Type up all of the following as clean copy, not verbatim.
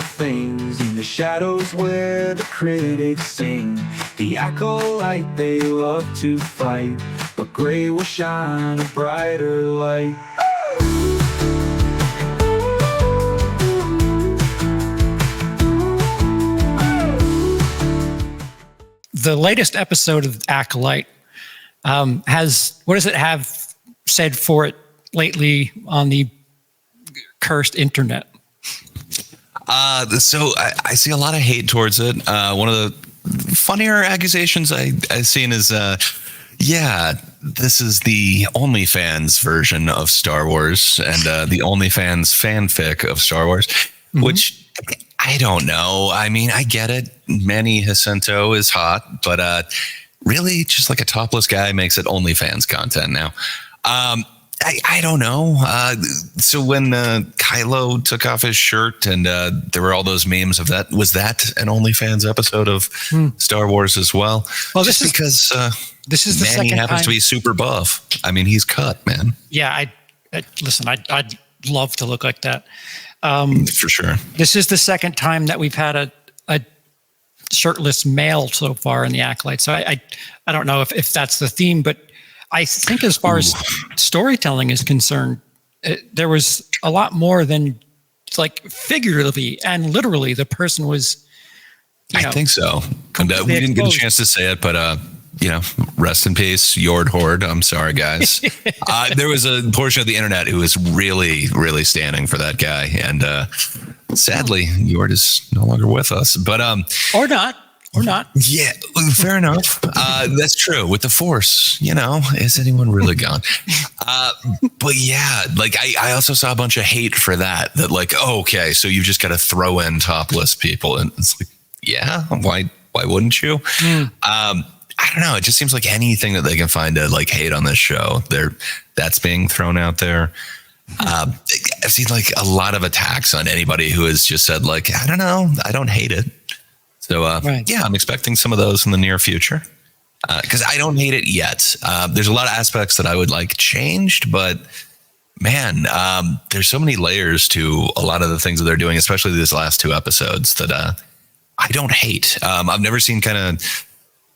things in the shadows where the critics sing. The acolyte they love to fight, but gray will shine a brighter light. The latest episode of ACOLYTE has, what does it have said for it lately on the cursed internet? So I see a lot of hate towards it. One of the funnier accusations I've seen is, this is the OnlyFans version of Star Wars and the OnlyFans fanfic of Star Wars, which I don't know. I mean, I get it. Manny Jacinto is hot, but really just like a topless guy makes it OnlyFans content now. I don't know. So when Kylo took off his shirt and there were all those memes of that, was that an OnlyFans episode of Star Wars as well? Well, this is because this is the Manny second happens time. to be super buff. I mean, he's cut, man. Yeah, listen. I'd love to look like that. For sure. This is the second time that we've had a shirtless male so far in the Acolyte. So I don't know if that's the theme, but I think as far as storytelling is concerned, there was a lot more than like figuratively and literally the person was, I think so. And we didn't get a chance to say it, but rest in peace, Yord Horde. I'm sorry, guys. There was a portion of the internet who was really, really standing for that guy. And sadly, Yord is no longer with us. But or not. Yeah, fair enough. That's true. With the Force, is anyone really gone? But yeah, like I also saw a bunch of hate for that like, oh, okay, so you've just got to throw in topless people. And it's like, yeah, why wouldn't you? I don't know. It just seems like anything that they can find to like hate on this show, that's being thrown out there. I've seen like a lot of attacks on anybody who has just said like, I don't know, I don't hate it. So yeah, I'm expecting some of those in the near future because I don't hate it yet. There's a lot of aspects that I would like changed, but man, there's so many layers to a lot of the things that they're doing, especially these last two episodes that I don't hate. I've never seen kind of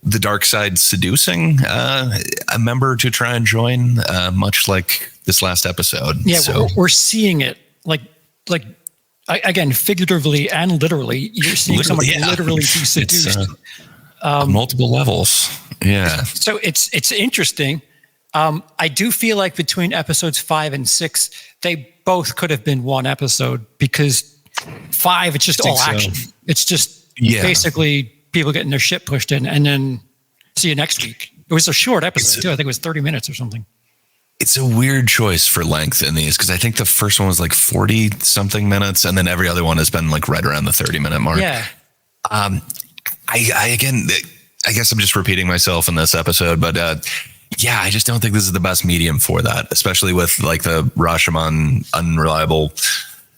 the dark side seducing a member to try and join, much like this last episode. Yeah, so we're seeing it like again, figuratively and literally. You're seeing someone literally be seduced. Multiple levels. Yeah. So it's interesting. I do feel like between episodes 5 and 6, they both could have been one episode because 5, it's just all action. It's just basically people getting their shit pushed in and then see you next week. It was a short episode too. I think it was 30 minutes or something. It's a weird choice for length in these because I think the first one was like 40 something minutes and then every other one has been like right around the 30-minute mark. Yeah. I guess I'm just repeating myself in this episode, but I just don't think this is the best medium for that, especially with like the Rashomon unreliable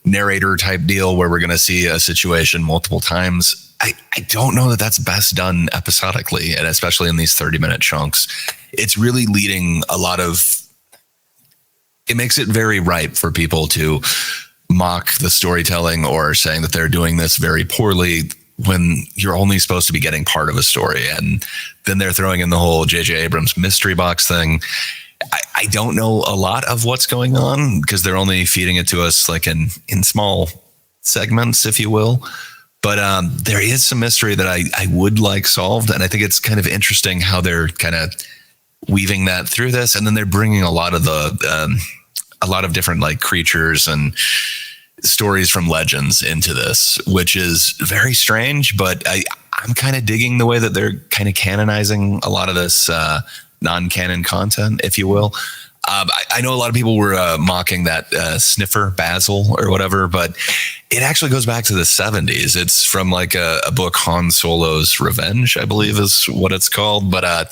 narrator type deal where we're going to see a situation multiple times. I don't know that that's best done episodically, and especially in these 30-minute chunks. It's really leading it makes it very ripe for people to mock the storytelling or saying that they're doing this very poorly when you're only supposed to be getting part of a story. And then they're throwing in the whole J.J. Abrams mystery box thing. I don't know a lot of what's going on because they're only feeding it to us like in small segments, if you will. But there is some mystery that I would like solved. And I think it's kind of interesting how they're kind of weaving that through this. And then they're bringing a lot of different like creatures and stories from legends into this, which is very strange, but I'm kind of digging the way that they're kind of canonizing a lot of this non-canon content, if you will. I know a lot of people were mocking that sniffer Basil or whatever, but it actually goes back to the 70s. It's from like a book, Han Solo's Revenge, I believe is what it's called. But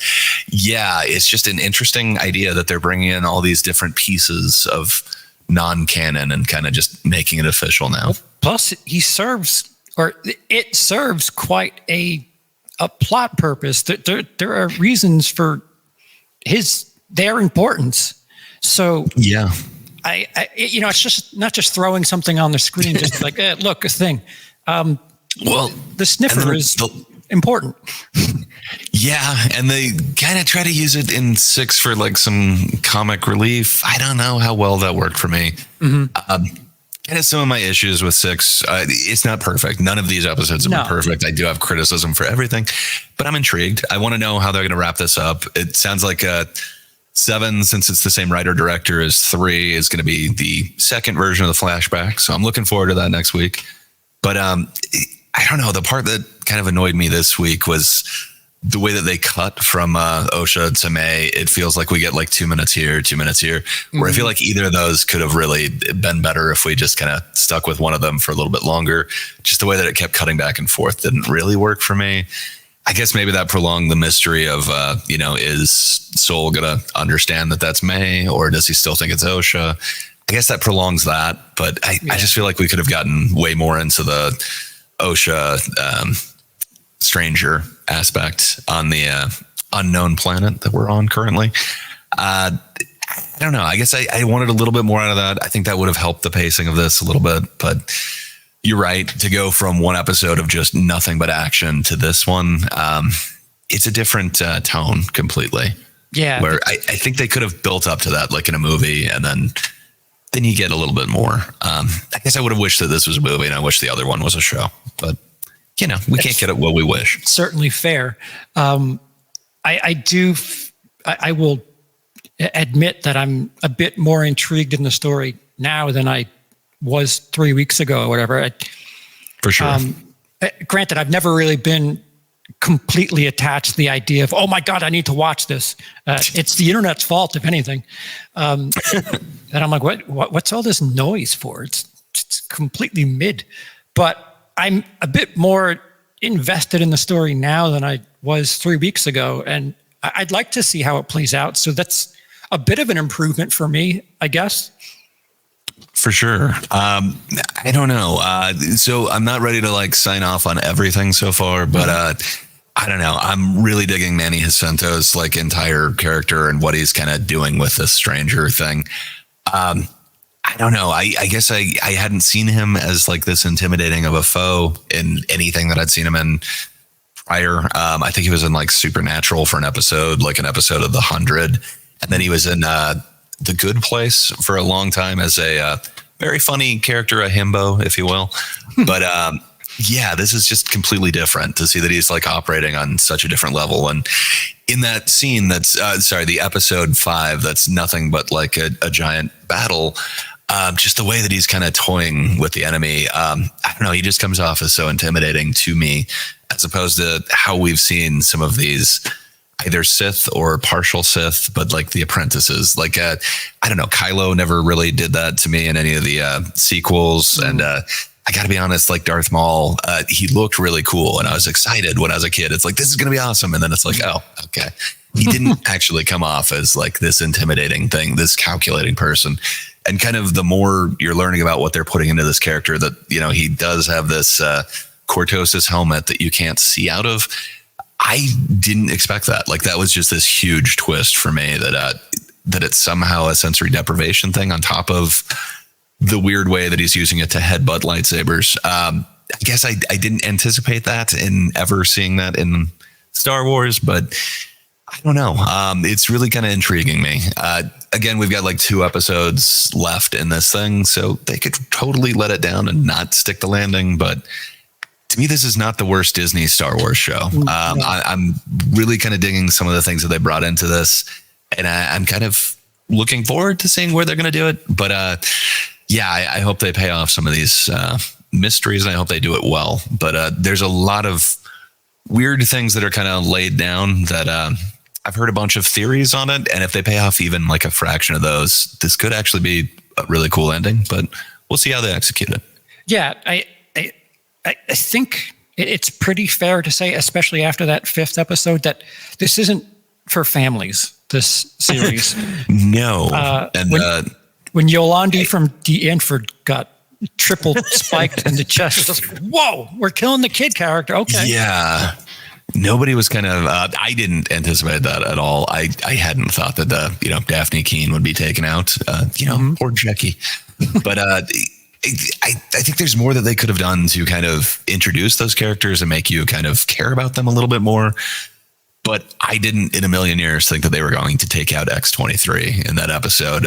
it's just an interesting idea that they're bringing in all these different pieces of non-canon and kind of just making it official now. Plus, it serves quite a plot purpose. There are reasons for their importance. So yeah, it's just not just throwing something on the screen, just like look, a thing. Well, the sniffer is important. Yeah, and they kind of try to use it in 6 for like some comic relief. I don't know how well that worked for me. Kind of some of my issues with 6. It's not perfect. None of these episodes have been perfect. I do have criticism for everything, but I'm intrigued. I want to know how they're going to wrap this up. It sounds like 7, since it's the same writer director as 3, is going to be the second version of the flashback. So I'm looking forward to that next week. But I don't know. The part that kind of annoyed me this week was the way that they cut from Osha to May. It feels like we get like 2 minutes here, 2 minutes here, where I feel like either of those could have really been better if we just kind of stuck with one of them for a little bit longer. Just the way that it kept cutting back and forth didn't really work for me. I guess maybe that prolonged the mystery of, is Soul going to understand that that's May, or does he still think it's Osha? I guess that prolongs that, but I just feel like we could have gotten way more into the Osha stranger aspect on the unknown planet that we're on currently. I don't know. I guess I wanted a little bit more out of that. I think that would have helped the pacing of this a little bit, but you're right. To go from one episode of just nothing but action to this one, it's a different tone completely. Yeah. Where I think they could have built up to that like in a movie, and then you get a little bit more. I guess I would have wished that this was a movie, and I wish the other one was a show, but we can't get it what we wish. Certainly fair. I will admit that I'm a bit more intrigued in the story now than I was 3 weeks ago or whatever. For sure. Granted, I've never really been completely attached to the idea of, oh my God, I need to watch this. It's the internet's fault, if anything. And I'm like, what's all this noise for? It's completely mid. But I'm a bit more invested in the story now than I was 3 weeks ago. And I'd like to see how it plays out. So that's a bit of an improvement for me, I guess. For sure. I don't know. So I'm not ready to like sign off on everything so far, but I don't know. I'm really digging Manny Jacinto's like entire character and what he's kind of doing with this stranger thing. I don't know. I guess I hadn't seen him as like this intimidating of a foe in anything that I'd seen him in prior. I think he was in like Supernatural for an episode of the 100. And then he was in The Good Place for a long time as a very funny character, a himbo, if you will. But this is just completely different to see that he's like operating on such a different level. And in that scene, that's the episode 5, that's nothing but like a giant battle. Just the way that he's kind of toying with the enemy. I don't know. He just comes off as so intimidating to me, as opposed to how we've seen some of these either Sith or partial Sith, but like the apprentices. Like, I don't know. Kylo never really did that to me in any of the sequels. And I got to be honest, like Darth Maul, he looked really cool. And I was excited when I was a kid. It's like, this is going to be awesome. And then it's like, oh, okay. He didn't actually come off as like this intimidating thing, this calculating person. And kind of the more you're learning about what they're putting into this character, that, he does have this cortosis helmet that you can't see out of. I didn't expect that. Like, that was just this huge twist for me that it's somehow a sensory deprivation thing on top of the weird way that he's using it to headbutt lightsabers. I guess I didn't anticipate that in ever seeing that in Star Wars, but I don't know. It's really kind of intriguing me. Again, we've got like 2 episodes left in this thing, so they could totally let it down and not stick the landing. But to me, this is not the worst Disney Star Wars show. I'm really kind of digging some of the things that they brought into this, and I'm kind of looking forward to seeing where they're going to do it. But I hope they pay off some of these mysteries, and I hope they do it well. But there's a lot of weird things that are kind of laid down that I've heard a bunch of theories on it. And if they pay off even like a fraction of those, this could actually be a really cool ending, but we'll see how they execute it. Yeah. I think it's pretty fair to say, especially after that 5th episode, that this isn't for families, this series. No. When Yolandi from The Inford got triple spiked in the chest, just, whoa, we're killing the kid character. Okay. Yeah. Nobody was kind of, I didn't anticipate that at all. I hadn't thought that, Daphne Keane would be taken out, poor Jackie. But I think there's more that they could have done to kind of introduce those characters and make you kind of care about them a little bit more. But I didn't in a million years think that they were going to take out X-23 in that episode.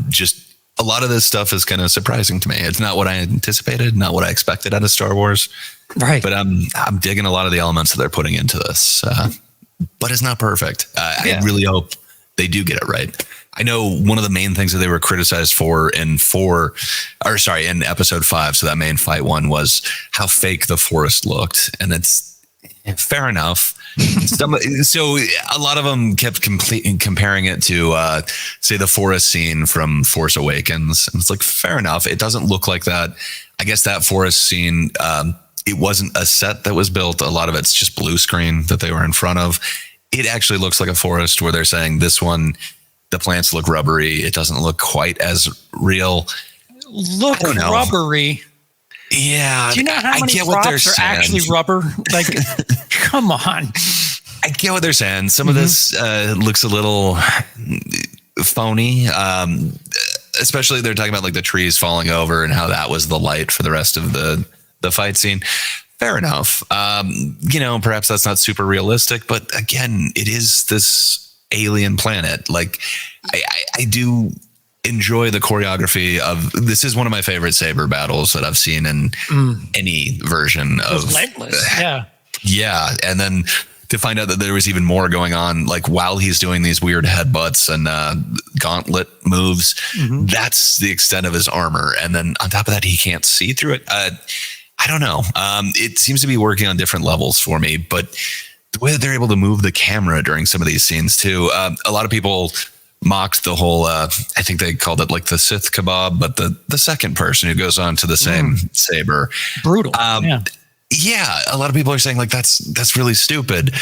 Just a lot of this stuff is kind of surprising to me. It's not what I anticipated, not what I expected out of Star Wars. Right. But I'm digging a lot of the elements that they're putting into this. But it's not perfect. I really hope they do get it right. I know one of the main things that they were criticized for in episode 5, so that main fight one, was how fake the forest looked. And it's fair enough. So a lot of them kept comparing it to, say, the forest scene from Force Awakens. And it's like, fair enough. It doesn't look like that. I guess that forest scene, it wasn't a set that was built. A lot of it's just blue screen that they were in front of. It actually looks like a forest where they're saying this one, the plants look rubbery. It doesn't look quite as real. Look rubbery. Yeah. Do you know how many props are actually rubber? Like, come on. I get what they're saying. Some of this looks a little phony. Especially they're talking about like the trees falling over and how that was the light for the rest of the fight scene. Fair enough. Perhaps that's not super realistic, but again, it is this alien planet. Like, I do enjoy the choreography of this. Is one of my favorite saber battles that I've seen in any version of Legless. Yeah. And then to find out that there was even more going on, like while he's doing these weird headbutts and gauntlet moves, that's the extent of his armor. And then on top of that, he can't see through it. I don't know. It seems to be working on different levels for me, but the way that they're able to move the camera during some of these scenes too. A lot of people mocked the whole, I think they called it like the Sith kebab, but the second person who goes on to the same saber. Brutal. Yeah. A lot of people are saying like, that's really stupid.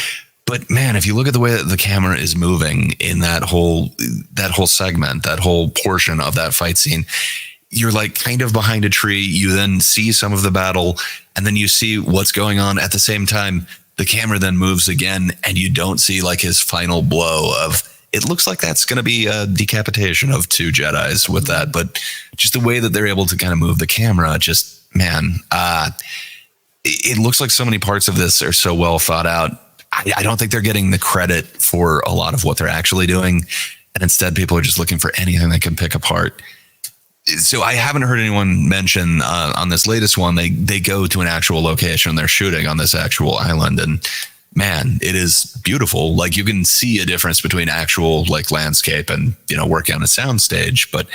But man, if you look at the way that the camera is moving in that whole segment, that whole portion of that fight scene, you're like kind of behind a tree. You then see some of the battle and then you see what's going on at the same time. The camera then moves again and you don't see like his final blow of, it looks like that's going to be a decapitation of 2 Jedis with that. But just the way that they're able to kind of move the camera, just, man, it looks like so many parts of this are so well thought out. I don't think they're getting the credit for a lot of what they're actually doing. And instead, people are just looking for anything they can pick apart. So I haven't heard anyone mention on this latest one, they go to an actual location. They're shooting on this actual island. And man, it is beautiful. Like you can see a difference between actual like landscape and, working on a soundstage. But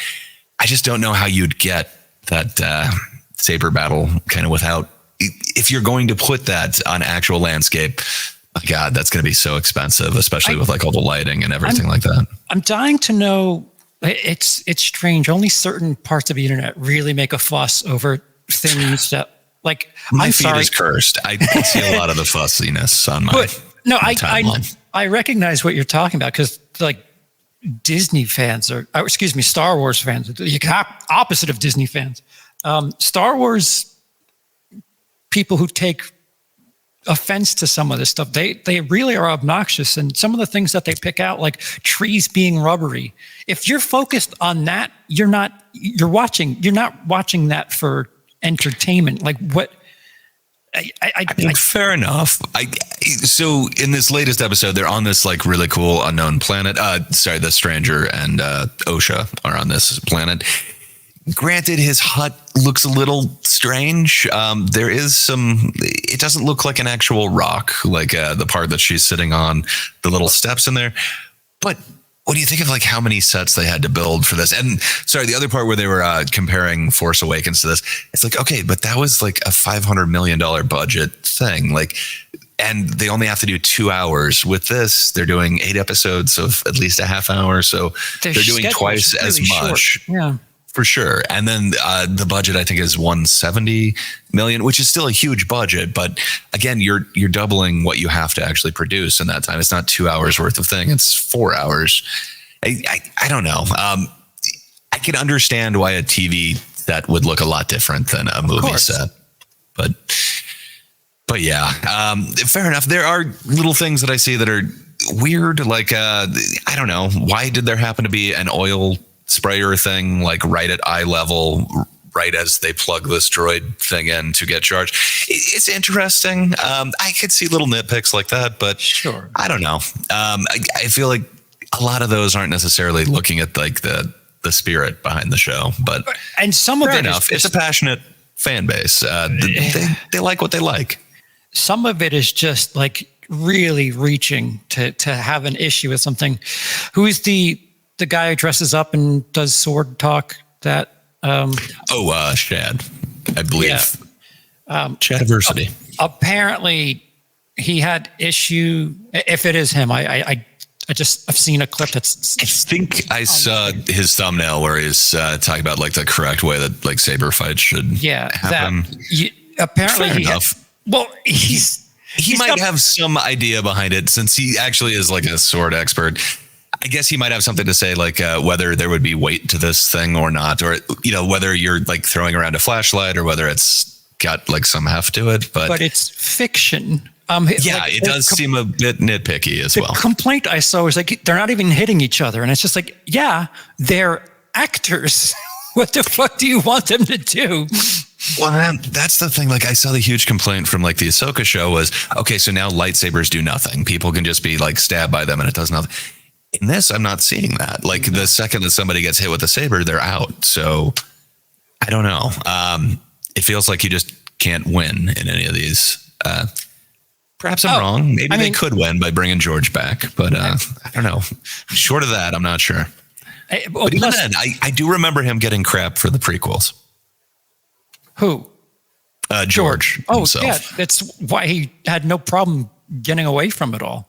I just don't know how you'd get that saber battle kind of without, if you're going to put that on actual landscape, my God, that's going to be so expensive, especially with like all the lighting and everything like that. I'm dying to know. It's strange. Only certain parts of the internet really make a fuss over things that, like, my feed is cursed. I can see a lot of the fussiness on my timeline. I recognize what you're talking about because like Disney fans Star Wars fans, the opposite of Disney fans. Star Wars people who take offense to some of this stuff, they really are obnoxious. And some of the things that they pick out, like trees being rubbery, if you're focused on that, you're not watching that for entertainment. Like what? I mean, fair enough. So in this latest episode, they're on this like really cool unknown planet. The Stranger and Osha are on this planet. Granted, his hut looks a little strange. There is it doesn't look like an actual rock, like the part that she's sitting on, the little steps in there. But what do you think of like how many sets they had to build for this? And the other part where they were comparing Force Awakens to this, it's like, okay, but that was like a $500 million budget thing. Like, and they only have to do 2 hours. With this, they're doing 8 episodes of at least a half hour. So they're doing twice as much. Short. Yeah. For sure. And then the budget, I think, is $170 million, which is still a huge budget. But again, you're doubling what you have to actually produce in that time. It's not 2 hours worth of thing. It's 4 hours. I don't know. I can understand why a TV set would look a lot different than a movie set. But yeah, fair enough. There are little things that I see that are weird. Like, I don't know. Why did there happen to be an oil sprayer thing like right at eye level right as they plug this droid thing in to get charged. It's interesting. I could see little nitpicks like that, but sure, I don't know. I feel like a lot of those aren't necessarily looking at like the spirit behind the show, but and some of fair it enough. It's a passionate fan base. They like what they like. Some of it is just like really reaching to have an issue with something. Who's the guy who dresses up and does sword talk? That Shad, I believe. Yeah. Shadiversity. Apparently, he had issue. If it is him, I've seen a clip that's. I think I saw his thumbnail where he's talking about like the correct way that like saber fights should happen. Apparently, fair enough. He might have some idea behind it since he actually is like a sword expert. I guess he might have something to say, like whether there would be weight to this thing or not, or whether you're like throwing around a flashlight or whether it's got like some heft to it. But it's fiction. It does seem a bit nitpicky as well. The complaint I saw was like they're not even hitting each other, and it's just like, yeah, they're actors. What the fuck do you want them to do? Well, that's the thing. Like I saw the huge complaint from like the Ahsoka show was, okay, so now lightsabers do nothing. People can just be like stabbed by them and it does nothing. In this, I'm not seeing that. Like the second that somebody gets hit with a saber, they're out. So I don't know. It feels like you just can't win in any of these. Perhaps I'm wrong. Maybe they could win by bringing George back, but I don't know. Short of that, I'm not sure. But even then, I do remember him getting crap for the prequels. Who? George. Himself. Yeah. That's why he had no problem getting away from it all.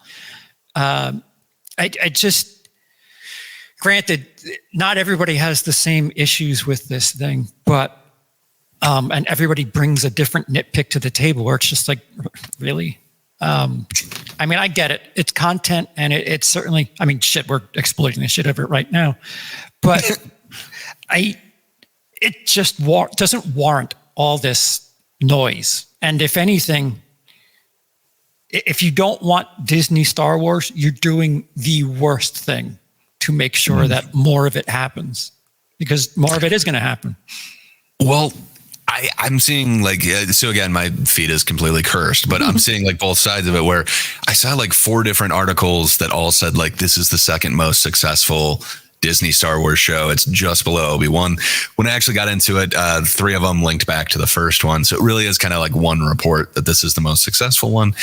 I just, granted, not everybody has the same issues with this thing, but, and everybody brings a different nitpick to the table where it's just like, really? I mean, I get it. It's content and it's certainly, I mean, shit, we're exploiting the shit of it right now, but it just doesn't warrant all this noise. And if anything, if you don't want Disney Star Wars, you're doing the worst thing to make sure that more of it happens, because more of it is going to happen. Well, I'm seeing like, so again, my feed is completely cursed, but I'm seeing like both sides of it where I saw like 4 different articles that all said like, this is the second most successful Disney Star Wars show. It's just below Obi-Wan. When I actually got into it, 3 of them linked back to the first one. So it really is kind of like one report that this is the most successful one.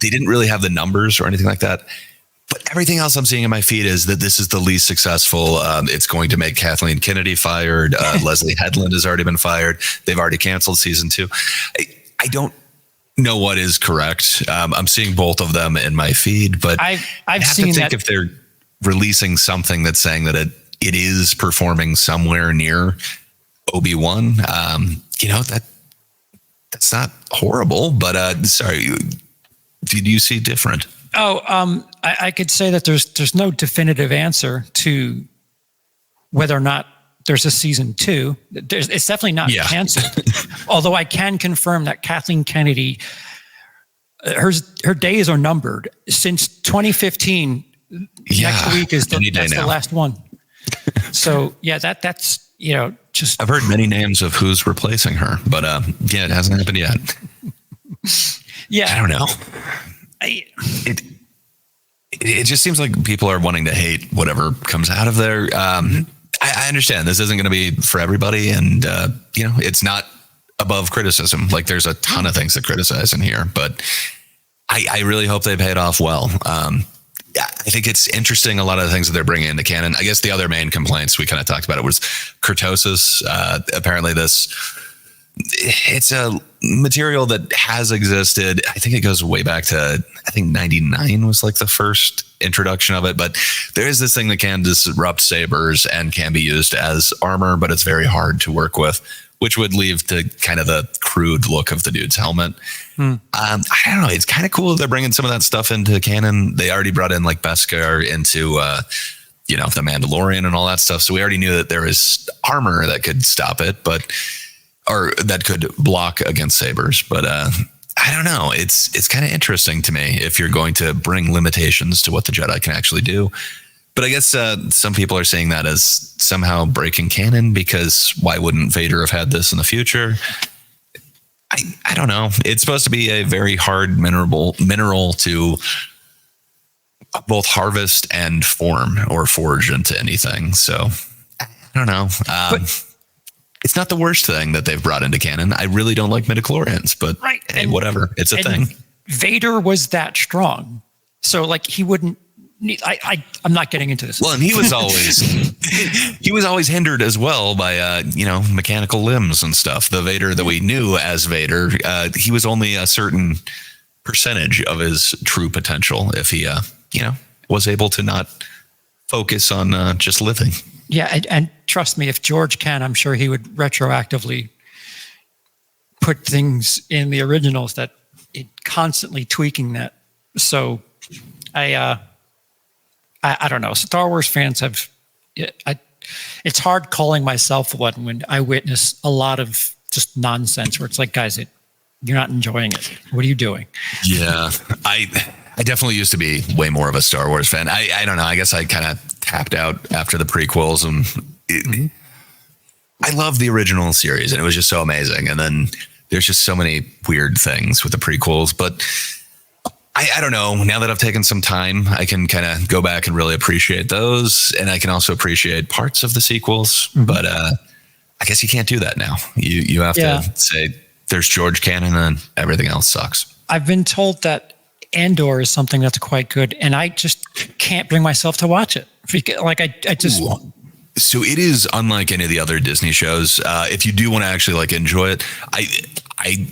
They didn't really have the numbers or anything like that. But everything else I'm seeing in my feed is that this is the least successful. It's going to make Kathleen Kennedy fired. Leslie Headland has already been fired. They've already canceled season 2. I don't know what is correct. I'm seeing both of them in my feed, but I've seen to think that if they're releasing something that's saying that it is performing somewhere near Obi-Wan, that's not horrible, but sorry, did you see different? I could say that there's no definitive answer to whether or not there's a season 2. It's definitely not canceled. Although I can confirm that Kathleen Kennedy, her days are numbered. Since 2015, next week is the last one. So yeah, that's just. I've heard many names of who's replacing her, but it hasn't happened yet. Yeah, I don't know. It just seems like people are wanting to hate whatever comes out of there. I understand this isn't going to be for everybody, and it's not above criticism. Like there's a ton of things to criticize in here, but I really hope they pay it off well. I think it's interesting, a lot of the things that they're bringing into canon. I guess the other main complaints, we kind of talked about it, was kurtosis. Apparently it's a material that has existed. I think it goes way back to, 99 was like the first introduction of it. But there is this thing that can disrupt sabers and can be used as armor, but it's very hard to work with, which would leave to kind of the crude look of the dude's helmet. I don't know. It's kind of cool that they're bringing some of that stuff into canon. They already brought in like Beskar into, the Mandalorian and all that stuff. So we already knew that there is armor that could stop it, or that could block against sabers. But I don't know. It's kind of interesting to me if you're going to bring limitations to what the Jedi can actually do. But I guess some people are saying that as somehow breaking canon, because why wouldn't Vader have had this in the future? I don't know. It's supposed to be a very hard mineral to both harvest and form or forge into anything. So I don't know. It's not the worst thing that they've brought into canon. I really don't like midichlorians, but right. Hey, whatever. It's a thing. Vader was that strong. So like he wouldn't need, I'm not getting into this. Well, and he was always hindered as well by, mechanical limbs and stuff. The Vader that we knew as Vader, he was only a certain percentage of his true potential if he, was able to not focus on just living. Yeah. And trust me, if George can, I'm sure he would retroactively put things in the originals that it constantly tweaking that. So I don't know. Star Wars fans have, it's hard calling myself one when I witness a lot of just nonsense where it's like, guys, you're not enjoying it. What are you doing? Yeah. I definitely used to be way more of a Star Wars fan. I don't know. I guess I kind of tapped out after the prequels, and I love the original series, and it was just so amazing. And then there's just so many weird things with the prequels, but I don't know. Now that I've taken some time, I can kind of go back and really appreciate those, and I can also appreciate parts of the sequels. Mm-hmm. But I guess you can't do that now. You have to say there's George canon, and everything else sucks. I've been told that Andor is something that's quite good, and I just can't bring myself to watch it. Like I just won't. So it is unlike any of the other Disney shows. If you do want to actually like enjoy it, I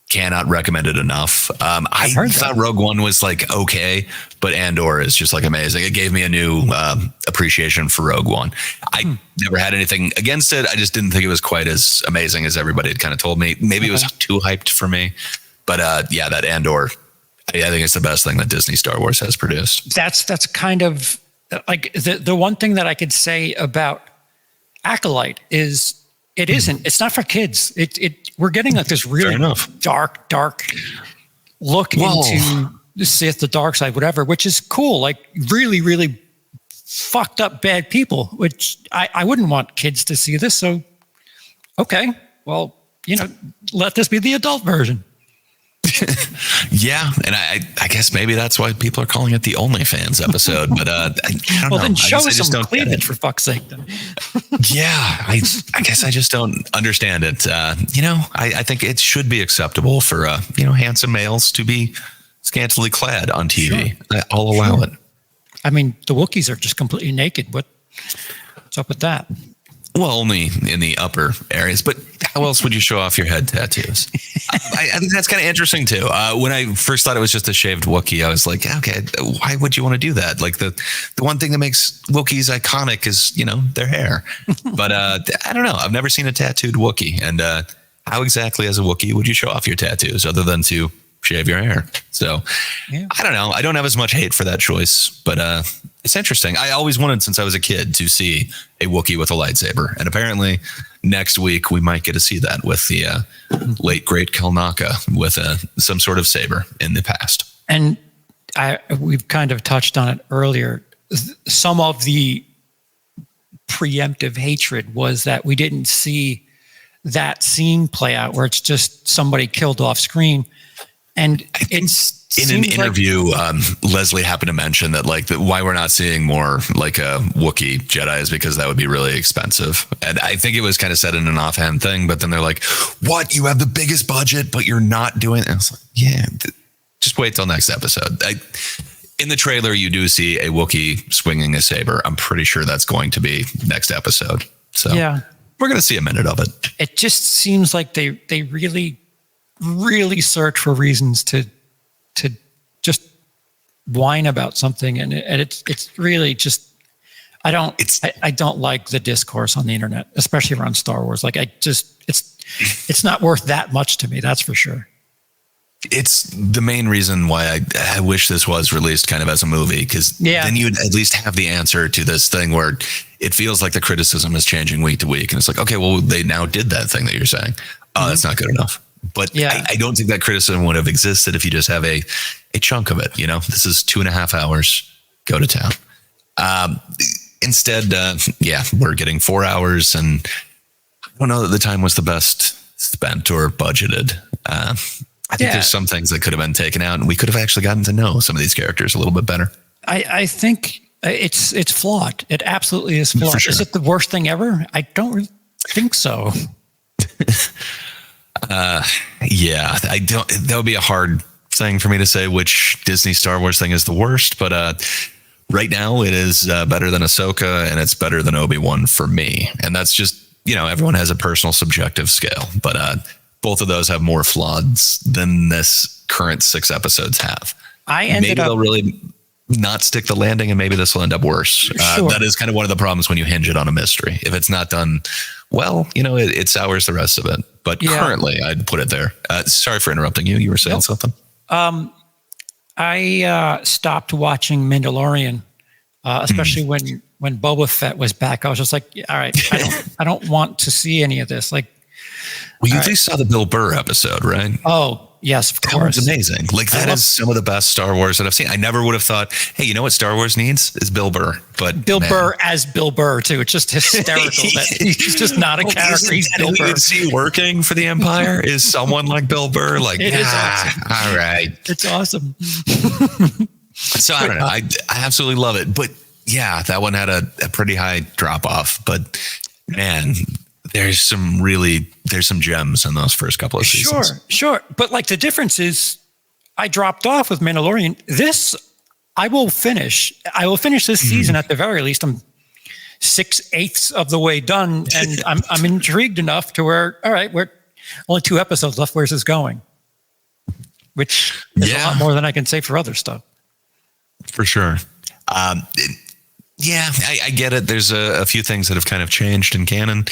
cannot recommend it enough. I thought Rogue One was like okay, but Andor is just like amazing. It gave me a new appreciation for Rogue One. I never had anything against it. I just didn't think it was quite as amazing as everybody had kind of told me. Maybe it was too hyped for me. But that Andor, I think it's the best thing that Disney Star Wars has produced. That's kind of like the one thing that I could say about ACOLYTE is it's not for kids. We're getting like this really dark look into the Sith, the dark side, whatever, which is cool. Like really, really fucked up bad people, which I wouldn't want kids to see this. So, okay, well, let this be the adult version. Yeah, and I guess maybe that's why people are calling it the OnlyFans episode. But I don't know. Then show us some cleavage for fuck's sake. Then. Yeah, I guess I just don't understand it. I think it should be acceptable for handsome males to be scantily clad on TV. Sure. I'll allow it. I mean, the Wookiees are just completely naked. What's up with that? Well, only in the upper areas, but how else would you show off your head tattoos? I think that's kind of interesting too. When I first thought it was just a shaved Wookiee, I was like, okay, why would you want to do that? Like the one thing that makes Wookiees iconic is, their hair. But I don't know. I've never seen a tattooed Wookiee. And how exactly as a Wookiee would you show off your tattoos other than to shave your hair? So I don't know. I don't have as much hate for that choice, but it's interesting. I always wanted since I was a kid to see a Wookiee with a lightsaber. And apparently next week we might get to see that with the late, great Kelnaka with some sort of saber in the past. And we've kind of touched on it earlier. Some of the preemptive hatred was that we didn't see that scene play out where it's just somebody killed off screen. And it's in an interview, Leslie happened to mention that why we're not seeing more like a Wookiee Jedi is because that would be really expensive. And I think it was kind of said in an offhand thing, but then they're like, what? You have the biggest budget, but you're not doing it. And I was like, yeah, just wait till next episode. In the trailer, you do see a Wookiee swinging a saber. I'm pretty sure that's going to be next episode. So we're going to see a minute of it. It just seems like they really search for reasons to just whine about something, and it's really just I don't like the discourse on the internet, especially around Star Wars. Like it's not worth that much to me, that's for sure. It's the main reason why I wish this was released kind of as a movie, because then you'd at least have the answer to this thing where it feels like the criticism is changing week to week, and it's like, okay, well, they now did that thing that you're saying. That's not good enough. But I don't think that criticism would have existed if you just have a chunk of it. This is 2.5 hours. Go to town. Instead, we're getting 4 hours, and I don't know that the time was the best spent or budgeted. I think there's some things that could have been taken out, and we could have actually gotten to know some of these characters a little bit better. I think it's flawed. It absolutely is flawed. Sure. Is it the worst thing ever? I don't really think so. I don't. That would be a hard thing for me to say which Disney Star Wars thing is the worst, but right now it is better than Ahsoka, and it's better than Obi-Wan for me. And that's just, everyone has a personal subjective scale, but both of those have more flaws than this current 6 episodes have. Maybe they'll really not stick the landing, and maybe this will end up worse. Sure. That is kind of one of the problems when you hinge it on a mystery. If it's not done well, it sours the rest of it. But currently, I'd put it there. Sorry for interrupting you. You were saying something? I stopped watching Mandalorian, especially when Boba Fett was back. I was just like, all right, I don't want to see any of this. Like, well, you at least saw the Bill Burr episode, right? Oh, yes, of course. That was amazing. Like, that is some of the best Star Wars that I've seen. I never would have thought, hey, you know what Star Wars needs is Bill Burr. But Bill Burr as Bill Burr, too. It's just hysterical that he's just not a character. He's Bill Burr. Is he working for the Empire? Is someone like Bill Burr? Like, it is awesome. All right. It's awesome. So I don't know. I absolutely love it. But yeah, that one had a pretty high drop off. But man, there's some gems in those first couple of seasons. Sure. But like the difference is I dropped off with Mandalorian. This I will finish. I will finish this season at the very least. I'm 6/8 of the way done, and I'm intrigued enough to where, all right, we're only 2 episodes left. Where's this going? Which is a lot more than I can say for other stuff. For sure. I get it. There's a few things that have kind of changed in canon.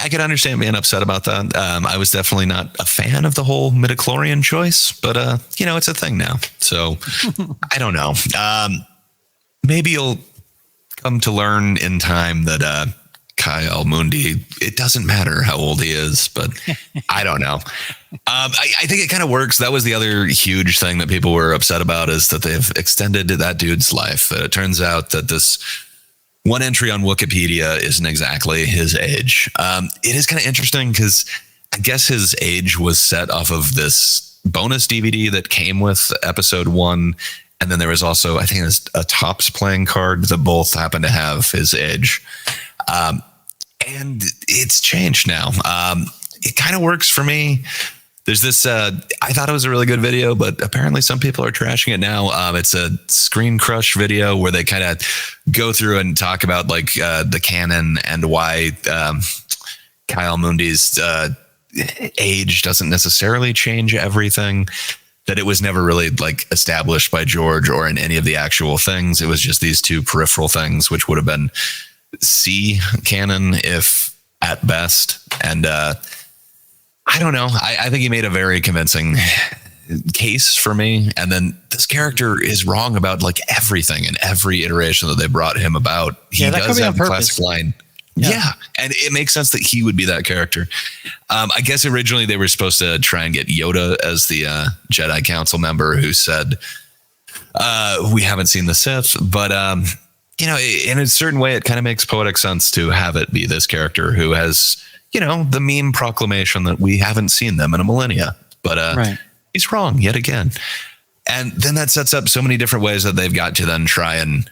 I could understand being upset about that. I was definitely not a fan of the whole midichlorian choice, but it's a thing now. So I don't know. Maybe you'll come to learn in time that Kyle Mundi, it doesn't matter how old he is, but I don't know. I think it kind of works. That was the other huge thing that people were upset about, is that they've extended that dude's life. It turns out that this one entry on Wikipedia isn't exactly his age. It is kind of interesting because I guess his age was set off of this bonus DVD that came with episode 1. And then there was also, I think there's a Topps playing card that both happen to have his age. And it's changed now. It kind of works for me. There's this, I thought it was a really good video, but apparently some people are trashing it now. It's a Screen Crush video where they kind of go through and talk about like the canon and why Kyle Mundi's age doesn't necessarily change everything. That it was never really like established by George or in any of the actual things. It was just these 2 peripheral things, which would have been C canon if at best. And I don't know. I think he made a very convincing case for me. And then this character is wrong about like everything in every iteration that they brought him about. He does have a classic line. Yeah. And it makes sense that he would be that character. I guess originally they were supposed to try and get Yoda as the Jedi Council member who said, we haven't seen the Sith, but in a certain way, it kind of makes poetic sense to have it be this character who has, the meme proclamation that we haven't seen them in a millennia, but he's wrong yet again. And then that sets up so many different ways that they've got to then try and,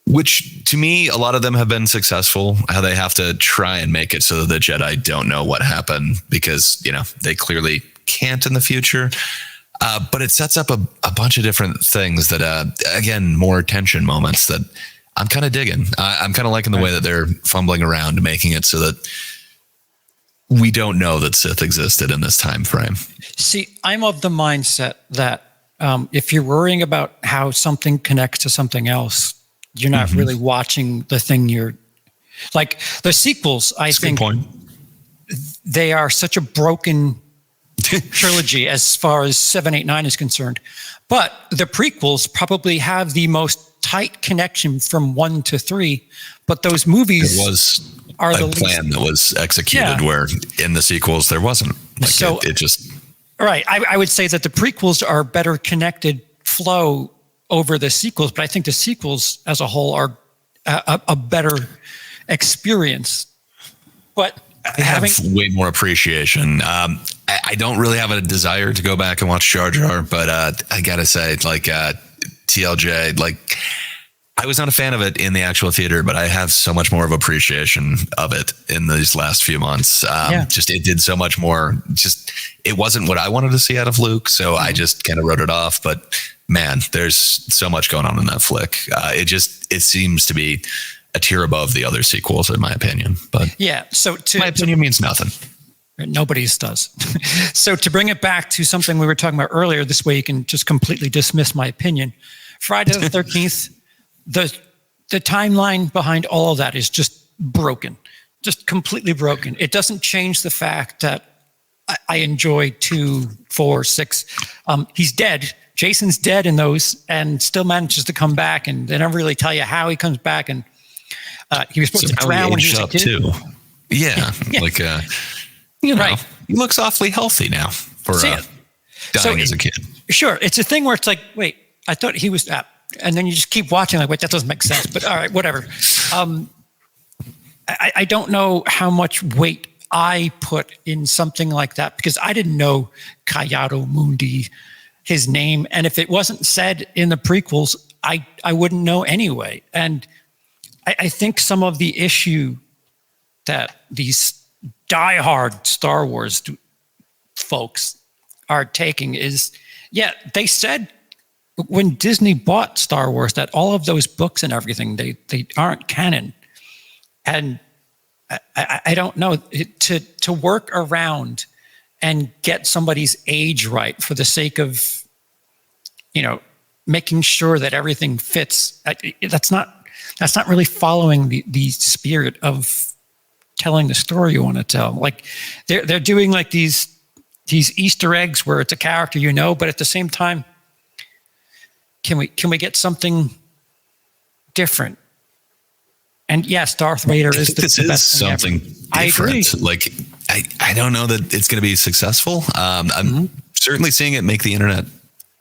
which to me, a lot of them have been successful, how they have to try and make it so that the Jedi don't know what happened because, they clearly can't in the future. But it sets up a bunch of different things that, again, more tension moments that I'm kind of digging. I'm kind of liking the way that they're fumbling around, making it so that we don't know that Sith existed in this time frame. See, I'm of the mindset that if you're worrying about how something connects to something else, you're not really watching the thing you're like. The sequels, I think, they are such a broken trilogy as far as 7, 8, 9 is concerned. But the prequels probably have the most tight connection from 1 to 3. But those movies are the plan that was executed where in the sequels there wasn't. Like so it just right. I would say that the prequels are better connected flow over the sequels, but I think the sequels as a whole are a better experience. But I have way more appreciation. I don't really have a desire to go back and watch Jar Jar, but I gotta say, like TLJ, like I was not a fan of it in the actual theater, but I have so much more of appreciation of it in these last few months. Just it did so much more. Just it wasn't what I wanted to see out of Luke, so I just kind of wrote it off. But man, there's so much going on in that flick. It seems to be a tier above the other sequels, in my opinion. But yeah, so my opinion means nothing. Nobody's does. So to bring it back to something we were talking about earlier, this way you can just completely dismiss my opinion. Friday the 13th, the timeline behind all of that is just broken, just completely broken. It doesn't change the fact that I enjoy 2, 4, 6. He's dead. Jason's dead in those, and still manages to come back. And they never really tell you how he comes back. And he was supposed to drown when he was a kid. Too. Yeah, like you know, right. He looks awfully healthy now for dying as a kid. Sure, it's a thing where it's like, wait, I thought he was that. And then you just keep watching, like, wait, that doesn't make sense. But all right, whatever. I don't know how much weight I put in something like that because I didn't know Kayado Mundi, his name. And if it wasn't said in the prequels, I wouldn't know anyway. And I think some of the issue that these diehard Star Wars folks are taking is, they said when Disney bought Star Wars that all of those books and everything, they aren't canon. And I don't know, to work around and get somebody's age right for the sake of, making sure that everything fits. That's not really following the spirit of telling the story you want to tell. Like they're doing like these Easter eggs where it's a character, but at the same time, can we get something different? And yes, Darth Vader is the best thing something ever. Different. I agree. Like I don't know that it's going to be successful. I'm certainly seeing it make the internet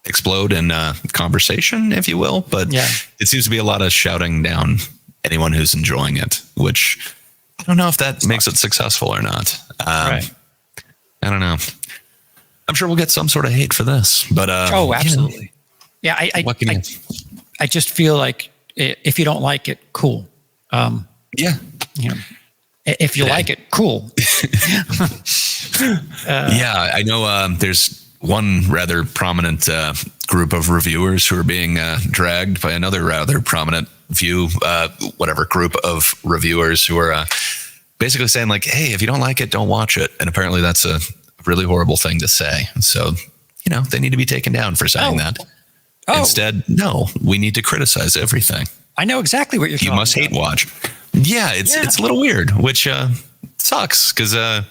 explode in conversation, if you will. But it seems to be a lot of shouting down anyone who's enjoying it, which I don't know if that makes it successful or not. Right. I don't know. I'm sure we'll get some sort of hate for this, but absolutely. Yeah, I just feel like if you don't like it, cool. If you like it, cool. I know there's one rather prominent group of reviewers who are being dragged by another rather prominent group of reviewers who are basically saying like, hey, if you don't like it, don't watch it. And apparently that's a really horrible thing to say. So, they need to be taken down for saying that. Instead, no, we need to criticize everything. I know exactly what you're talking about. You must hate watch. Yeah, it's a little weird, which sucks because I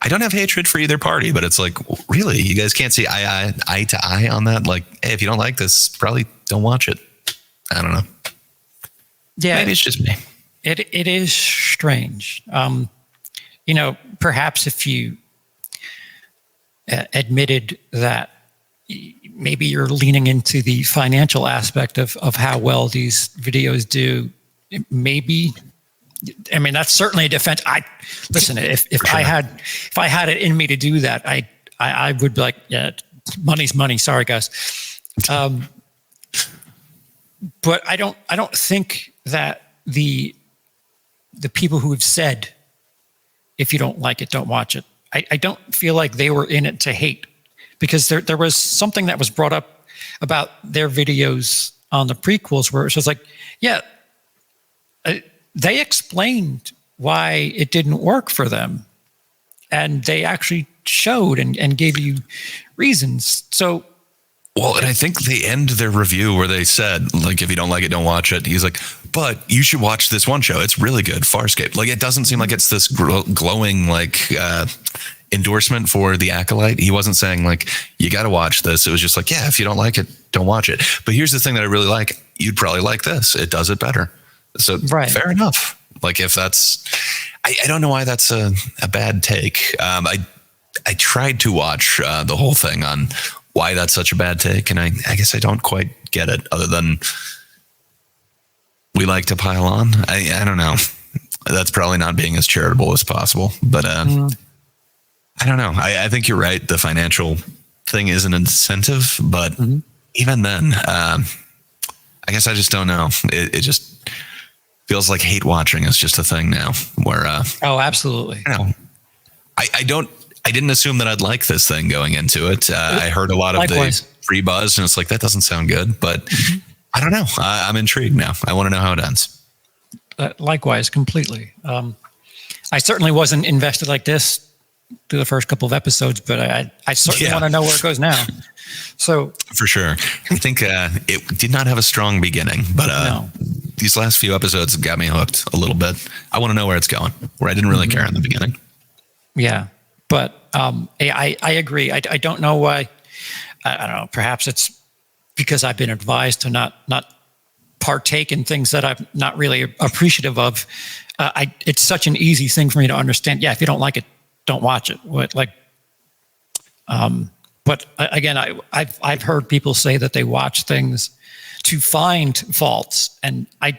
don't have hatred for either party, but it's like, really, you guys can't see eye to eye on that? Like, hey, if you don't like this, probably don't watch it. I don't know. Yeah, maybe it's just me. It is strange. Perhaps if you admitted that maybe you're leaning into the financial aspect of how well these videos do, maybe. I mean, that's certainly a defense. If I had it in me to do that, I would be like, yeah, money's money. Sorry, guys. But I don't think that the people who have said, if you don't like it, don't watch it. I don't feel like they were in it to hate, because there was something that was brought up about their videos on the prequels where it was like, they explained why it didn't work for them, and they actually showed and gave you reasons. So, well, and I think they end their review where they said, like, if you don't like it, don't watch it. He's like, but you should watch this one show. It's really good, Farscape. Like, it doesn't seem like it's this glowing, like, endorsement for the Acolyte. He wasn't saying, like, you got to watch this. It was just like, yeah, if you don't like it, don't watch it. But here's the thing that I really like. You'd probably like this. It does it better. So fair enough. Like, if that's, I don't know why that's a bad take. I tried to watch the whole thing on why that's such a bad take, and I guess I don't quite get it, other than we like to pile on. I don't know. That's probably not being as charitable as possible, but I don't know. I think you're right. The financial thing is an incentive, but even then, I guess I just don't know. It just feels like hate watching is just a thing now where, oh, absolutely. You know, I didn't assume that I'd like this thing going into it. I heard a lot of the free buzz and it's like, that doesn't sound good, but I don't know. I'm intrigued now. I want to know how it ends. Likewise, completely. I certainly wasn't invested like this through the first couple of episodes, but I certainly want to know where it goes now. So for sure, I think it did not have a strong beginning, but these last few episodes got me hooked a little bit. I want to know where it's going, where I didn't really care in the beginning. Yeah, but I agree. I don't know why. I don't know. Perhaps it's because I've been advised to not partake in things that I'm not really appreciative of. It's such an easy thing for me to understand. Yeah, if you don't like it, don't watch it. But again, I've heard people say that they watch things to find faults, and I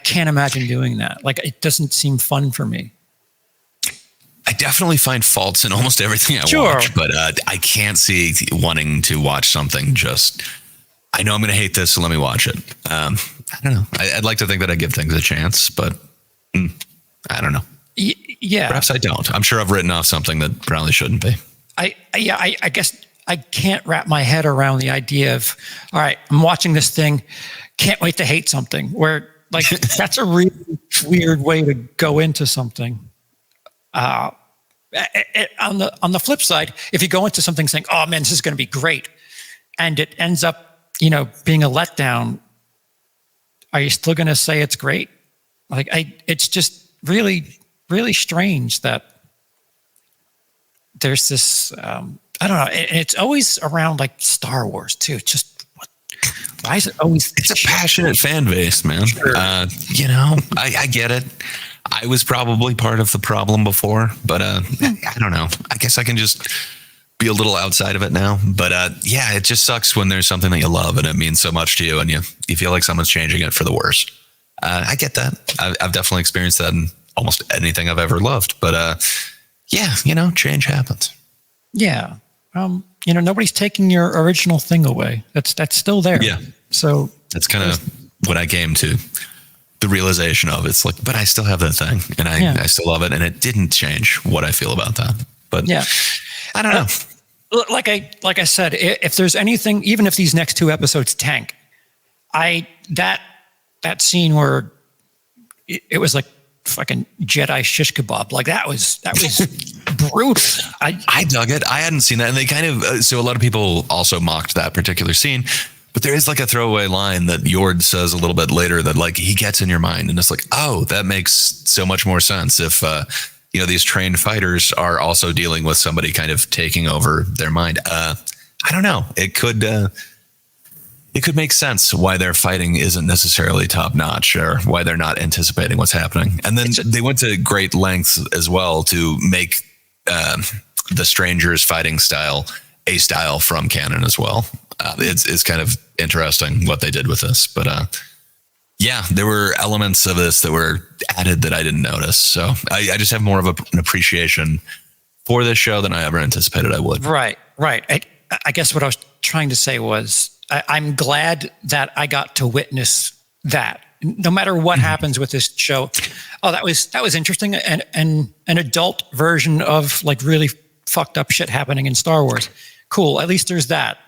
can't imagine doing that. Like, it doesn't seem fun for me. I definitely find faults in almost everything I watch, but I can't see wanting to watch something just, I know I'm going to hate this, so let me watch it. I don't know. I'd like to think that I give things a chance, but I don't know. Yeah. Perhaps I don't. I'm sure I've written off something that probably shouldn't be. I guess I can't wrap my head around the idea of, all right, I'm watching this thing, can't wait to hate something, where, like, that's a really weird way to go into something. On the flip side, if you go into something saying, oh man, this is going to be great, and it ends up, being a letdown, are you still going to say it's great? Like, it's just really, really strange that there's this, I don't know. It's always around like Star Wars too. It's just, why is it always? It's a passionate fan base, man. Sure. I get it. I was probably part of the problem before, but I don't know. I guess I can just be a little outside of it now. But yeah, it just sucks when there's something that you love and it means so much to you, and you feel like someone's changing it for the worse. I get that. I've definitely experienced that in almost anything I've ever loved. But yeah, change happens. Yeah. Nobody's taking your original thing away. That's still there. Yeah. So that's kind of what I came to. The realization of it's like, but I still have that thing, and I still love it, and it didn't change what I feel about that. But yeah, I don't know. Like I said, if there's anything, even if these next two episodes tank, that scene where it was like fucking Jedi shish kebab, like that was brutal. I dug it. I hadn't seen that, and they kind of so a lot of people also mocked that particular scene. But there is like a throwaway line that Yord says a little bit later that like he gets in your mind, and it's like, oh, that makes so much more sense if these trained fighters are also dealing with somebody kind of taking over their mind. I don't know. It could make sense why their fighting isn't necessarily top notch, or why they're not anticipating what's happening. And then they went to great lengths as well to make the Strangers fighting style a style from canon as well. It's kind of interesting what they did with this, but yeah, there were elements of this that were added that I didn't notice. So I just have more of an appreciation for this show than I ever anticipated I would. Right. I guess what I was trying to say was I'm glad that I got to witness that. No matter what happens with this show, that was interesting, and an adult version of like really fucked up shit happening in Star Wars. Cool. At least there's that.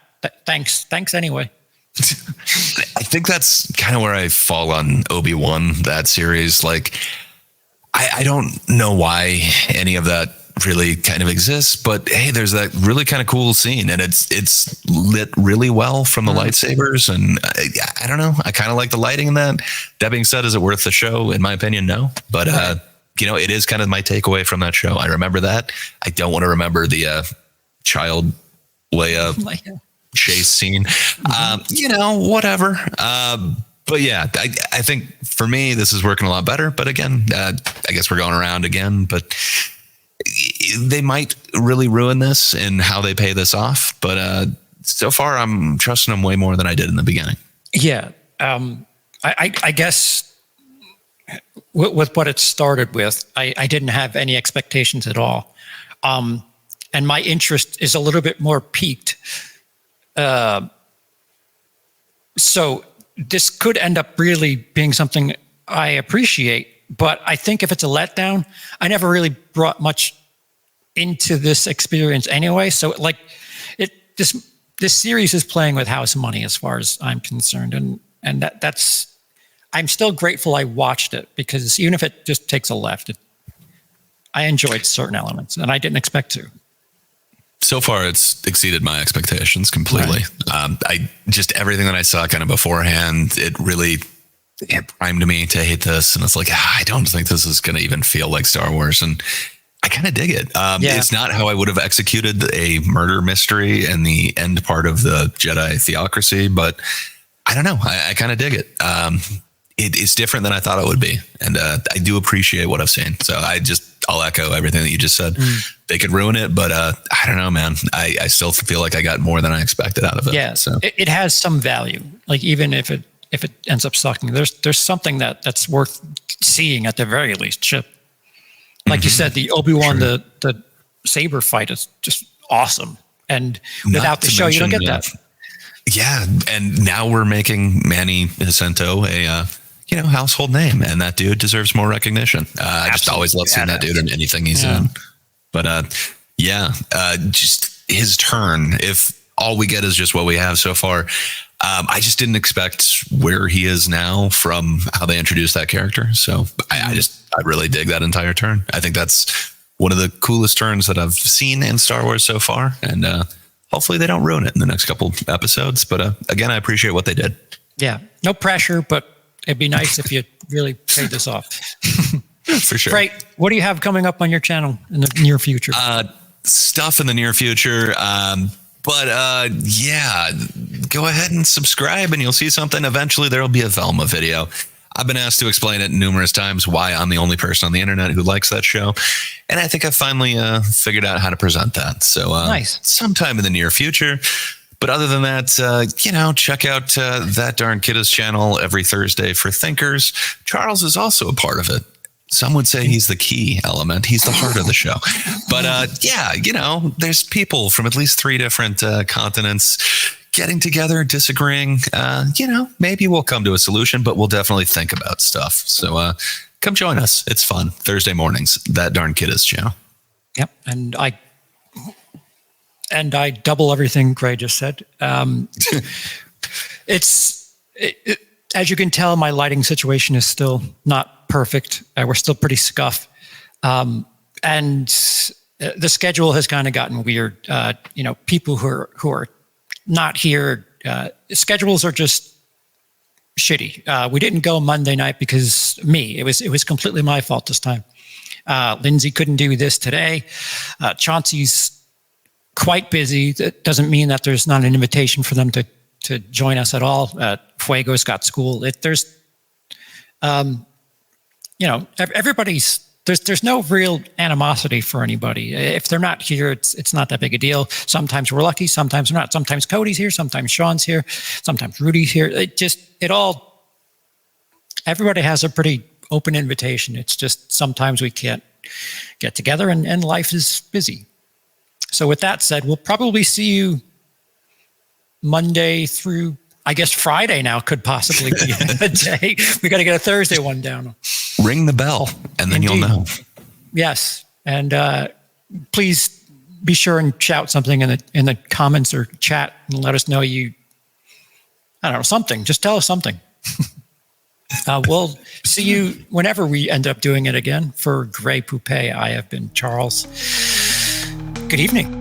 Thanks anyway. I think that's kind of where I fall on Obi-Wan, that series. Like, I don't know why any of that really kind of exists, but hey, there's that really kind of cool scene, and it's lit really well from the lightsabers, and I don't know. I kind of like the lighting in that. That being said, is it worth the show? In my opinion, no. But it is kind of my takeaway from that show. I remember that. I don't want to remember the child Leia chase scene. Whatever. But yeah, I think for me, this is working a lot better. But again, I guess we're going around again, but they might really ruin this in how they pay this off. But so far, I'm trusting them way more than I did in the beginning. Yeah. I guess with what it started with, I didn't have any expectations at all. And my interest is a little bit more piqued. So this could end up really being something I appreciate, but I think if it's a letdown, I never really brought much into this experience anyway. So like this series is playing with house money as far as I'm concerned. And that's, I'm still grateful I watched it, because even if it just takes a left, I enjoyed certain elements and I didn't expect to. So far, it's exceeded my expectations completely. Right. I just, everything that I saw kind of beforehand, it primed me to hate this. And it's like, I don't think this is going to even feel like Star Wars. And I kind of dig it. It's not how I would have executed a murder mystery in the end part of the Jedi theocracy, but I don't know. I kind of dig it. It's different than I thought it would be. And I do appreciate what I've seen. So I'll echo everything that you just said. They could ruin it, but I don't know, man. I still feel like I got more than I expected out of it. Yeah, so it has some value. Like even if it ends up sucking, there's something that's worth seeing at the very least. Chip, like you said, the Obi-Wan the saber fight is just awesome, and without the show, you don't get that. Yeah, and now we're making Manny Jacinto a household name, and that dude deserves more recognition. I just always love seeing that dude in anything he's in. But just his turn. If all we get is just what we have so far, I just didn't expect where he is now from how they introduced that character. So I really dig that entire turn. I think that's one of the coolest turns that I've seen in Star Wars so far, and hopefully they don't ruin it in the next couple episodes. But again, I appreciate what they did. Yeah, no pressure, but it'd be nice if you really paid this off. For sure. Right. What do you have coming up on your channel in the near future? Stuff in the near future. But go ahead and subscribe and you'll see something. Eventually there'll be a Velma video. I've been asked to explain it numerous times why I'm the only person on the internet who likes that show. And I think I finally figured out how to present that. So nice. Sometime in the near future. But other than that, check out That Darn Kidda's channel every Thursday for thinkers. Charles is also a part of it. Some would say he's the key element. He's the heart of the show. But there's people from at least 3 different continents getting together, disagreeing. Maybe we'll come to a solution, but we'll definitely think about stuff. So come join us. It's fun. Thursday mornings, That Darn Kidda's channel. Yep. And I double everything Gray just said. As you can tell, my lighting situation is still not perfect. We're still pretty scuffed. And the schedule has kind of gotten weird. People who are not here, schedules are just shitty. We didn't go Monday night because it was completely my fault this time. Lindsay couldn't do this today. Chauncey's quite busy. That doesn't mean that there's not an invitation for them to join us at all. Fuego's got school. Everybody's there's no real animosity for anybody. If they're not here, it's not that big a deal. Sometimes we're lucky, sometimes we're not. Sometimes Cody's here, sometimes Sean's here, sometimes Rudy's here. Everybody has a pretty open invitation. It's just sometimes we can't get together and life is busy. So with that said, we'll probably see you Monday through, I guess Friday now could possibly be a day. We got to get a Thursday one down. Ring the bell and then Indeed. You'll know. Yes. And please be sure and shout something in the comments or chat and let us know something. Just tell us something. We'll see you whenever we end up doing it again. For Gray Poupée, I have been Charles. Good evening.